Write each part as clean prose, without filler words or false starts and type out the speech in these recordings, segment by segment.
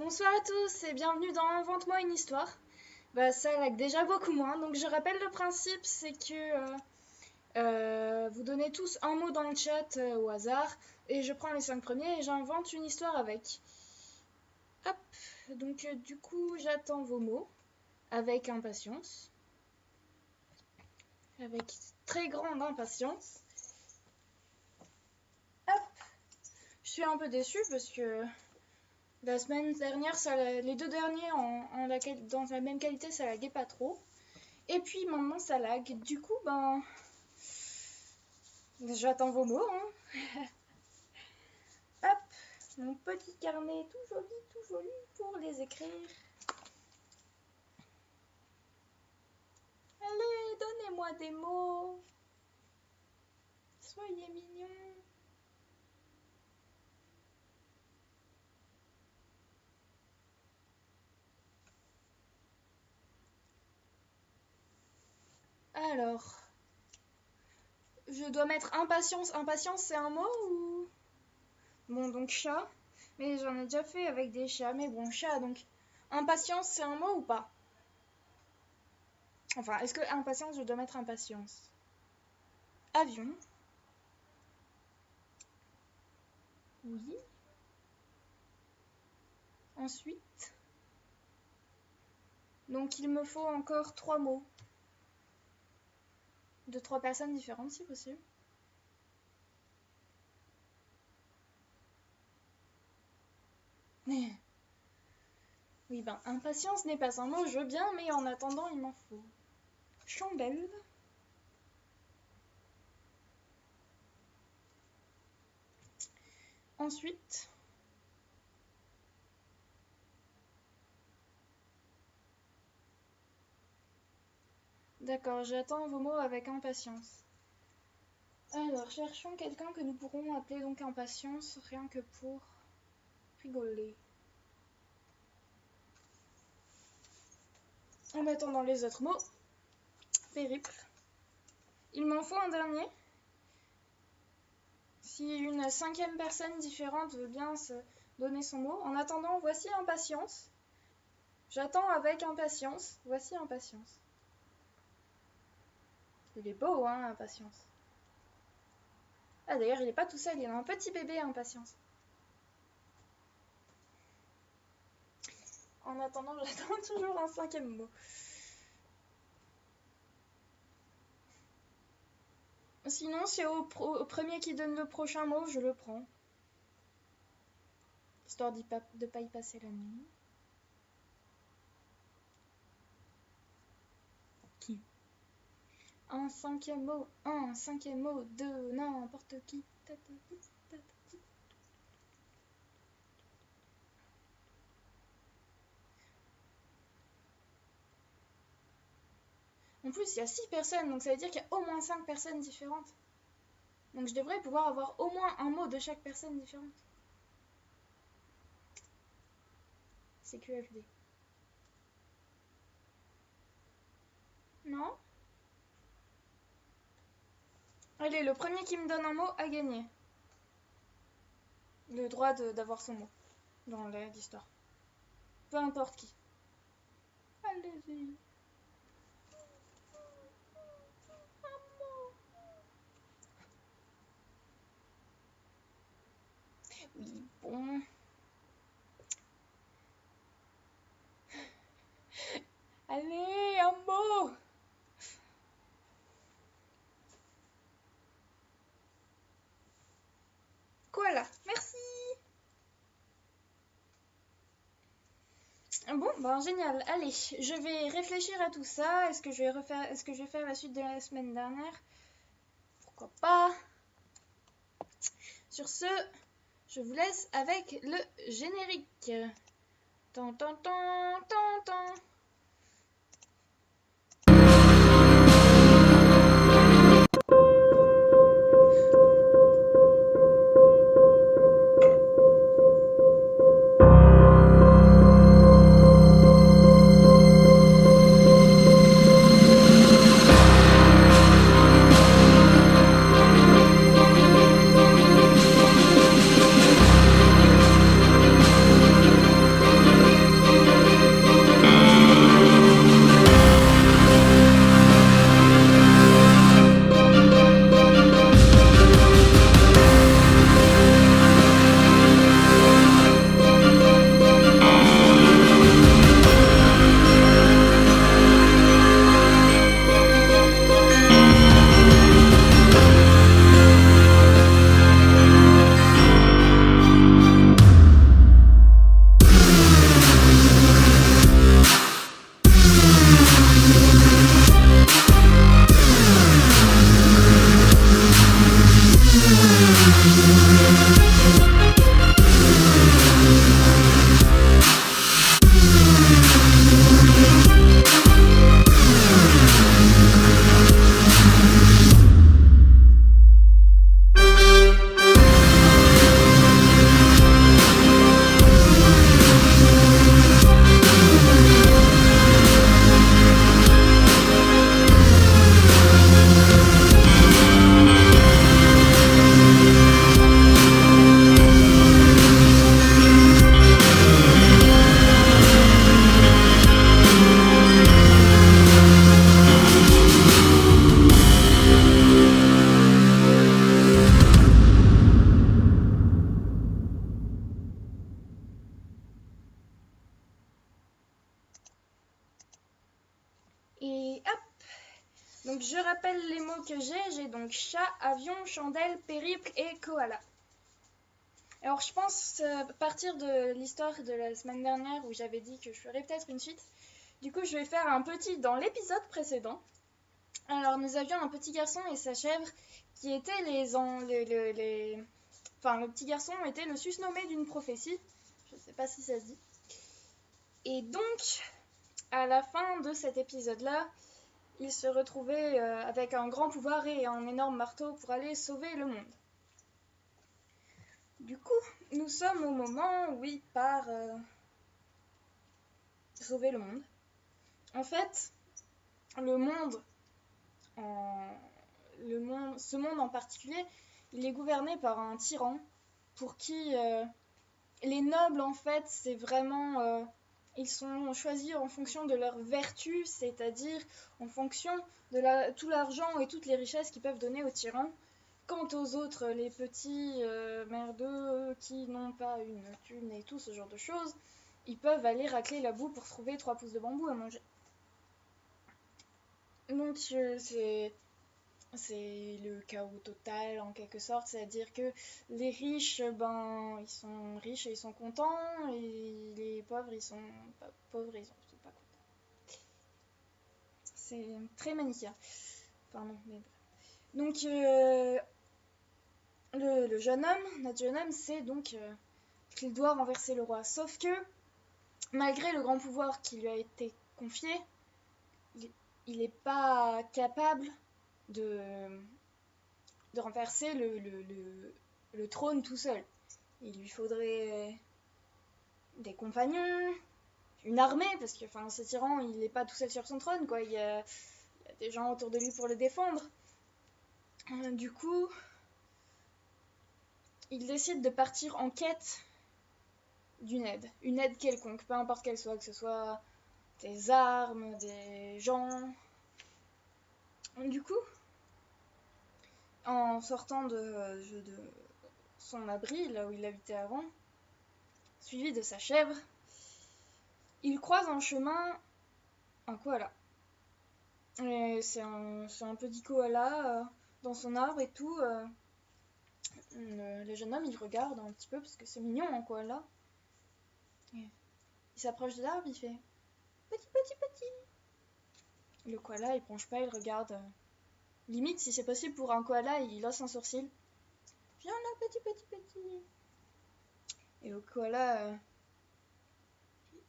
Bonsoir à tous et bienvenue dans Invente-moi une histoire. Ça lag déjà beaucoup moins, donc je rappelle le principe, c'est que vous donnez tous un mot dans le chat au hasard, et je prends les 5 premiers et j'invente une histoire avec. Hop, donc du coup j'attends vos mots avec impatience, avec très grande impatience. Hop, je suis un peu déçue parce que la semaine dernière, les deux derniers dans la même qualité, ça laguait pas trop. Et puis maintenant, ça lag. Du coup, j'attends vos mots. Hop, mon petit carnet tout joli pour les écrire. Allez, donnez-moi des mots. Soyez mignons. Alors, je dois mettre impatience. Impatience, c'est un mot ou... Bon, donc chat. Mais j'en ai déjà fait avec des chats. Mais bon, chat, donc... Impatience, c'est un mot ou pas? Enfin, est-ce que impatience, je dois mettre impatience? Avion. Oui. Ensuite... Donc, il me faut encore 3 mots. De 3 personnes différentes, si possible. Oui, impatience n'est pas un mot, je veux bien, mais en attendant, il m'en faut. Chandelle. Ensuite... D'accord, j'attends vos mots avec impatience. Alors, cherchons quelqu'un que nous pourrons appeler donc impatience, rien que pour rigoler. En attendant les autres mots, périple. Il m'en faut un dernier. Si une 5e personne différente veut bien se donner son mot. En attendant, voici impatience. J'attends avec impatience. Voici impatience. Il est beau, hein, impatience. Ah, d'ailleurs, il n'est pas tout seul, il y a un petit bébé, impatience. En attendant, j'attends toujours un 5e mot. Sinon, c'est au premier qui donne le prochain mot, je le prends. Histoire de pas y passer la nuit. Qui? Un 5e mot de n'importe qui. En plus, il y a 6 personnes, donc ça veut dire qu'il y a au moins 5 personnes différentes. Donc je devrais pouvoir avoir au moins un mot de chaque personne différente. C'est QFD. Non? Allez, le premier qui me donne un mot a gagné. Le droit d'avoir son mot dans l'histoire. Peu importe qui. Allez-y. Oui, bon. Allez, un mot. Koala, merci. Bon, génial. Allez, je vais réfléchir à tout ça. Est-ce que je vais faire la suite de la semaine dernière? Pourquoi pas? Sur ce, je vous laisse avec le générique. Tan tan tan tan tan. Donc je rappelle les mots que j'ai donc chat, avion, chandelle, périple et koala. Alors je pense à partir de l'histoire de la semaine dernière où j'avais dit que je ferais peut-être une suite. Du coup je vais faire un petit dans l'épisode précédent. Alors nous avions un petit garçon et sa chèvre qui étaient Enfin le petit garçon était le susnommé d'une prophétie. Je ne sais pas si ça se dit. Et donc à la fin de cet épisode-là, il se retrouvait avec un grand pouvoir et un énorme marteau pour aller sauver le monde. Du coup, nous sommes au moment où il part sauver le monde. En fait, le monde, ce monde en particulier, il est gouverné par un tyran pour qui les nobles, en fait, c'est vraiment... ils sont choisis en fonction de leur vertu, c'est-à-dire en fonction de tout l'argent et toutes les richesses qu'ils peuvent donner au tyran. Quant aux autres, les petits merdeux qui n'ont pas une thune et tout ce genre de choses, ils peuvent aller racler la boue pour trouver 3 pouces de bambou à manger. Donc c'est le chaos total en quelque sorte, c'est-à-dire que les riches, ben, ils sont riches et ils sont contents, et les pauvres, ils sont pas pauvres et ils sont pas contents. C'est très manichéen. Pardon, mais bref. Donc, le jeune homme, notre jeune homme, sait donc qu'il doit renverser le roi. Sauf que, malgré le grand pouvoir qui lui a été confié, il n'est pas capable de, de renverser le trône tout seul. Il lui faudrait des compagnons, une armée, parce que ce tyran, il n'est pas tout seul sur son trône, quoi. Il y a des gens autour de lui pour le défendre. Du coup, il décide de partir en quête d'une aide. Une aide quelconque, peu importe qu'elle soit, que ce soit des armes, des gens. Du coup, en sortant de son abri, là où il habitait avant, suivi de sa chèvre, il croise en chemin un koala. C'est un petit koala dans son arbre et tout. Le jeune homme, il regarde un petit peu parce que c'est mignon un koala. Il s'approche de l'arbre, il fait petit, petit, petit. Le koala, il penche pas, il regarde. Limite, si c'est possible pour un koala, il hausse un sourcil. Viens là, petit, petit, petit. Et le koala,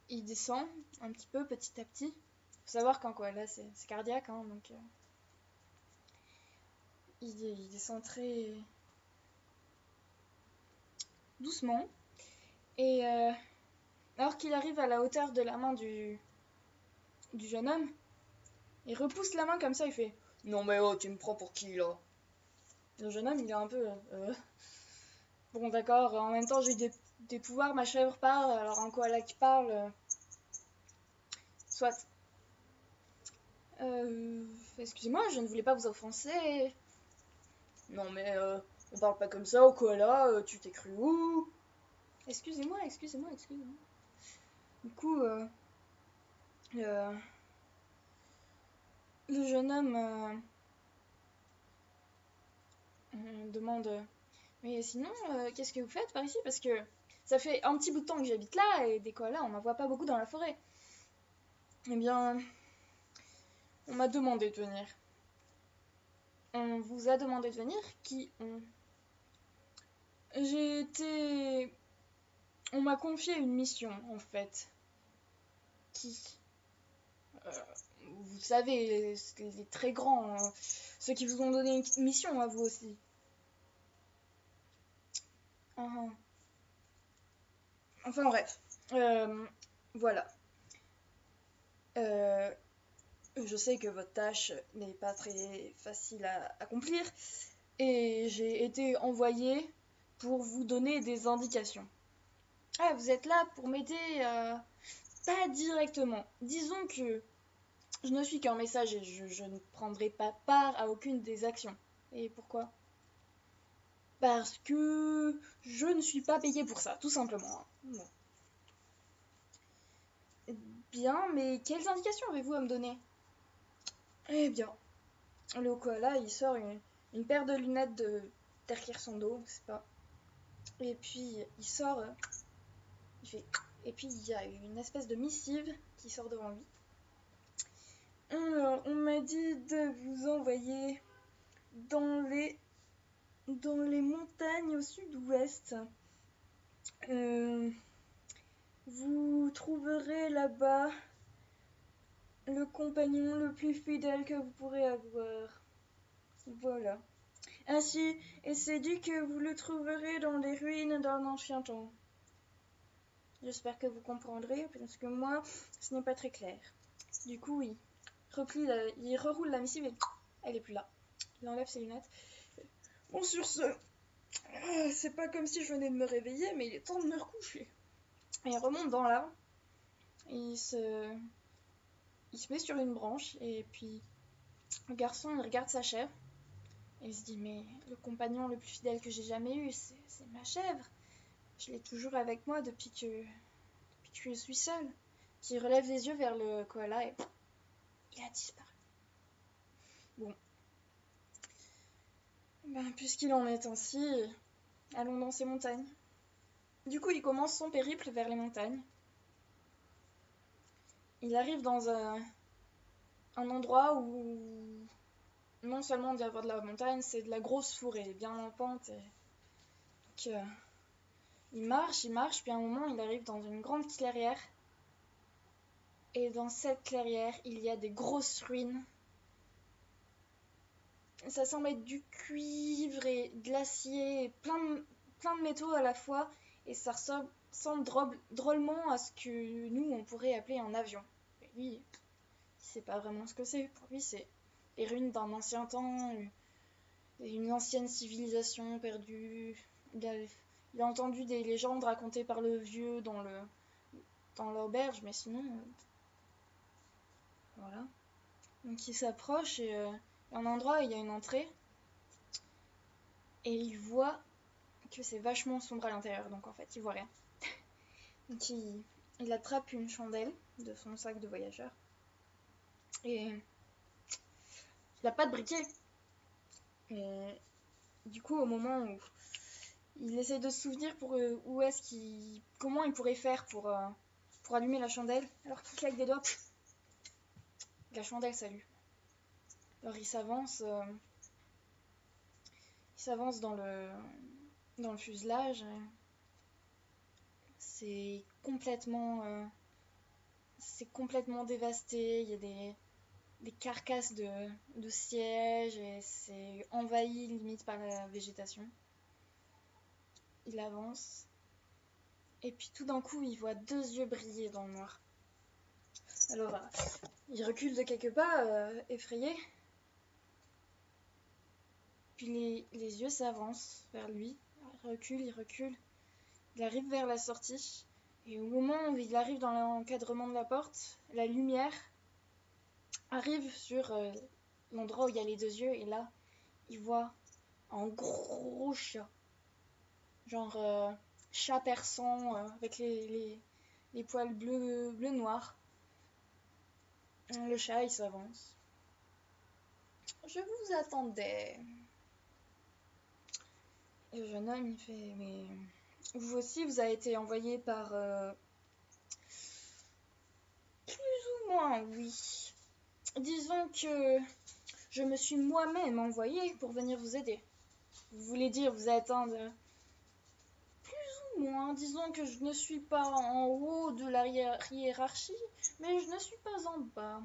il descend un petit peu, petit à petit. Faut savoir qu'un koala, c'est cardiaque, hein, donc il descend très doucement. Et alors qu'il arrive à la hauteur de la main du jeune homme, il repousse la main comme ça, il fait « Non mais oh, tu me prends pour qui, là ?» Le jeune homme, il est un peu... Bon, d'accord, en même temps, j'ai des pouvoirs, ma chèvre parle, alors un koala qui parle... Soit. Excusez-moi, je ne voulais pas vous offenser. Non mais on parle pas comme ça au koala, tu t'es cru où? Excusez-moi. Du coup, le jeune homme demande mais sinon, qu'est-ce que vous faites par ici? Parce que ça fait un petit bout de temps que j'habite là et des koalas, on n'en voit pas beaucoup dans la forêt. Eh bien, on m'a demandé de venir. On vous a demandé de venir? Qui on? J'ai été... On m'a confié une mission, en fait. Qui? Vous savez, les très grands, ceux qui vous ont donné une mission à vous aussi. Enfin bref, voilà. Je sais que votre tâche n'est pas très facile à accomplir et j'ai été envoyée pour vous donner des indications. Ah, vous êtes là pour m'aider pas directement. Disons que je ne suis qu'un message et je ne prendrai pas part à aucune des actions. Et pourquoi? Parce que je ne suis pas payée pour ça, tout simplement. Bon. Bien, mais quelles indications avez-vous à me donner? Eh bien, le koala, il sort une paire de lunettes derrière son dos, je sais pas. Et puis il sort, il fait... Et puis il y a une espèce de missive qui sort devant lui. On m'a dit de vous envoyer dans les montagnes au sud-ouest. Vous trouverez là-bas le compagnon le plus fidèle que vous pourrez avoir. Voilà. Ainsi, et c'est dit que vous le trouverez dans les ruines d'un ancien temps. J'espère que vous comprendrez, parce que moi, ce n'est pas très clair. Du coup, il reroule la missive et elle est plus là. Il enlève ses lunettes. Bon, sur ce, c'est pas comme si je venais de me réveiller, mais il est temps de me recoucher. Et il remonte dans l'arbre. Il se met sur une branche et puis le garçon il regarde sa chèvre et il se dit mais le compagnon le plus fidèle que j'ai jamais eu c'est ma chèvre. Je l'ai toujours avec moi depuis que je suis seule. Puis il relève les yeux vers le koala et il a disparu. Bon. Puisqu'il en est ainsi, allons dans ces montagnes. Du coup, il commence son périple vers les montagnes. Il arrive dans un endroit où non seulement il y a de la montagne, c'est de la grosse forêt, bien en pente. Donc, il marche, puis à un moment, il arrive dans une grande clairière. Et dans cette clairière, il y a des grosses ruines. Ça semble être du cuivre et de l'acier, et plein de métaux à la fois. Et ça ressemble drôlement à ce que nous, on pourrait appeler un avion. Et lui, il sait pas vraiment ce que c'est. Pour lui, c'est les ruines d'un ancien temps, une ancienne civilisation perdue. Il a entendu des légendes racontées par le vieux dans l'auberge, mais sinon, voilà. Donc il s'approche et il y a un endroit où il y a une entrée et il voit que c'est vachement sombre à l'intérieur, donc en fait il voit rien. Donc il attrape une chandelle de son sac de voyageur et il n'a pas de briquet. Et du coup au moment où il essaie de se souvenir pour comment il pourrait faire pour allumer la chandelle, alors qu'il claque des doigts, la chandelle s'allume. Alors il s'avance dans le fuselage. C'est complètement dévasté. Il y a des carcasses de sièges et c'est envahi limite par la végétation. Il avance et puis tout d'un coup il voit deux yeux briller dans le noir. Alors il recule de quelques pas, effrayé. Puis les yeux s'avancent vers lui. Il recule. Il arrive vers la sortie. Et au moment où il arrive dans l'encadrement de la porte, la lumière arrive sur l'endroit où il y a les deux yeux. Et là, il voit un gros chat. Genre chat persan avec les poils bleu-noir. Le chat, il s'avance. Je vous attendais. Et le jeune homme, il fait, mais vous aussi, vous avez été envoyé par... Plus ou moins, oui. Disons que je me suis moi-même envoyé pour venir vous aider. Vous voulez dire, vous êtes un de... Plus ou moins, disons que je ne suis pas en haut de la hiérarchie, mais je ne suis pas en bas.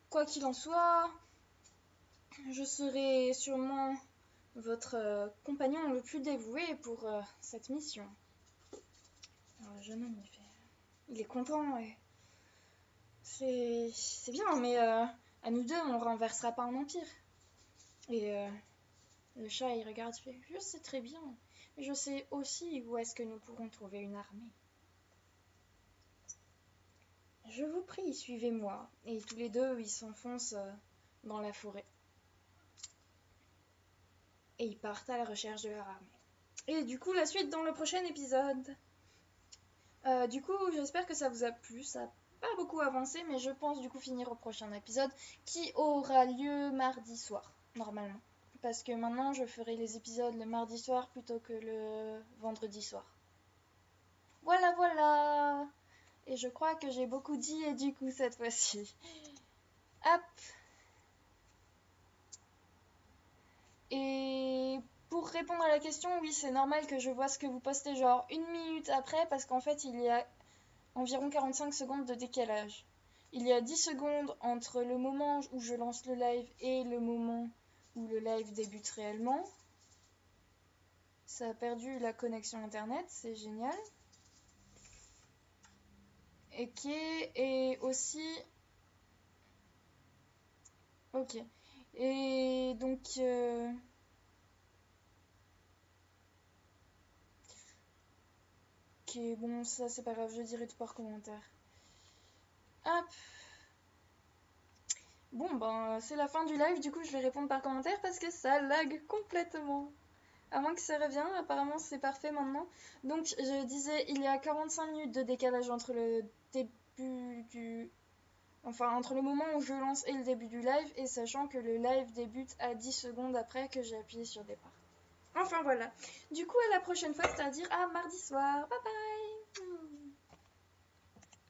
Quoi qu'il en soit, je serai sûrement votre compagnon le plus dévoué pour cette mission. Alors, le jeune homme, il est content, et c'est bien, mais à nous deux, on renversera pas un empire. Et le chat, il regarde, il fait, je sais très bien, mais je sais aussi où est-ce que nous pourrons trouver une armée. Je vous prie, suivez-moi. Et tous les deux, ils s'enfoncent dans la forêt. Et ils partent à la recherche de leur armée. Et du coup, la suite dans le prochain épisode. Du coup, j'espère que ça vous a plu. Ça pas beaucoup avancé, mais je pense du coup finir au prochain épisode qui aura lieu mardi soir, normalement. Parce que maintenant je ferai les épisodes le mardi soir plutôt que le vendredi soir. Voilà, voilà! Et je crois que j'ai beaucoup dit et du coup cette fois-ci. Hop! Et pour répondre à la question, oui, c'est normal que je vois ce que vous postez genre 1 minute après parce qu'en fait il y a environ 45 secondes de décalage. Il y a 10 secondes entre le moment où je lance le live et le moment où le live débute réellement. Ça a perdu la connexion internet, c'est génial. Et aussi... Ok. Et donc... Ok, bon, ça c'est pas grave, je dirai tout par commentaire. Hop. Bon, ben, c'est la fin du live, du coup je vais répondre par commentaire parce que ça lag complètement. À moins que ça revienne, apparemment c'est parfait maintenant. Donc je disais, il y a 45 minutes de décalage entre le début du... Enfin, entre le moment où je lance et le début du live, et sachant que le live débute à 10 secondes après que j'ai appuyé sur départ. Enfin voilà. Du coup, à la prochaine fois, c'est-à-dire à mardi soir. Bye bye!